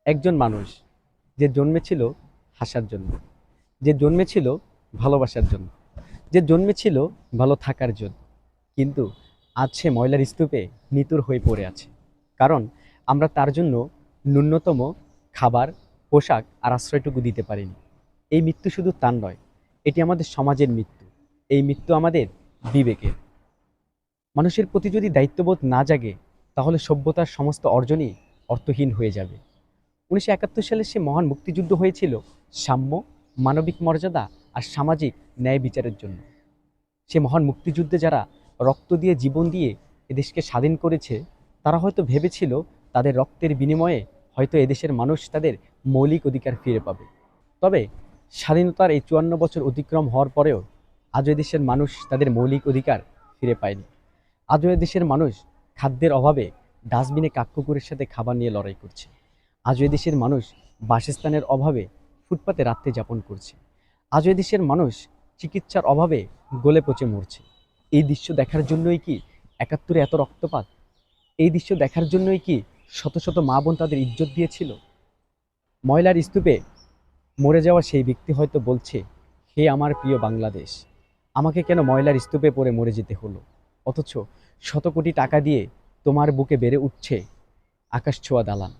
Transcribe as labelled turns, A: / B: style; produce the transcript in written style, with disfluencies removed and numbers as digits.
A: একজন মানুষ যে জন্মেছিল হাসার জন্য, যে জন্মেছিল ভালোবাসার জন্য, যে জন্মেছিল ভালো থাকার জন্য, কিন্তু আজ সে ময়লার স্তূপে নিতুর হয়ে পড়ে আছে। কারণ আমরা তার জন্য ন্যূনতম খাবার, পোশাক আর আশ্রয়টুকু দিতে পারিনি। এই মৃত্যু শুধু তার নয়, এটি আমাদের সমাজের মৃত্যু। এই মৃত্যু আমাদের বিবেকের। মানুষের প্রতি যদি দায়িত্ববোধ না জাগে, তাহলে সভ্যতার সমস্ত অর্জনই অর্থহীন হয়ে যাবে। 1971 সালে সে মহান মুক্তিযুদ্ধ হয়েছিল সাম্য, মানবিক মর্যাদা আর সামাজিক ন্যায় বিচারের জন্য। সে মহান মুক্তিযুদ্ধে যারা রক্ত দিয়ে, জীবন দিয়ে এদেশকে স্বাধীন করেছে, তারা হয়তো ভেবেছিল তাদের রক্তের বিনিময়ে হয়তো এদেশের মানুষ তাদের মৌলিক অধিকার ফিরে পাবে। তবে স্বাধীনতার এই 54 বছর অতিক্রম হওয়ার পরেও আজও এদেশের মানুষ তাদের মৌলিক অধিকার ফিরে পায়নি। আজও এদেশের মানুষ খাদ্যের অভাবে ডাস্টবিনে কাককুকুরের সাথে খাবার নিয়ে লড়াই করছে। আজও এদেশের মানুষ বাসস্থানের অভাবে ফুটপাতে রাত্রি যাপন করছে। আজও এদেশের মানুষ চিকিৎসার অভাবে গলে পচে মরছে। এই দৃশ্য দেখার জন্যই কি 71-এ এত রক্তপাত? এই দৃশ্য দেখার জন্যই কি শত শত মা বোন তাদের ইজ্জত দিয়েছিল? ময়লার স্তূপে মরে যাওয়া সেই ব্যক্তি হয়তো বলছে, হে আমার প্রিয় বাংলাদেশ, আমাকে কেন ময়লার স্তূপে পড়ে মরে যেতে হলো? অথচ শত কোটি টাকা দিয়ে তোমার বুকে বেড়ে উঠছে আকাশ ছোঁয়া দালান।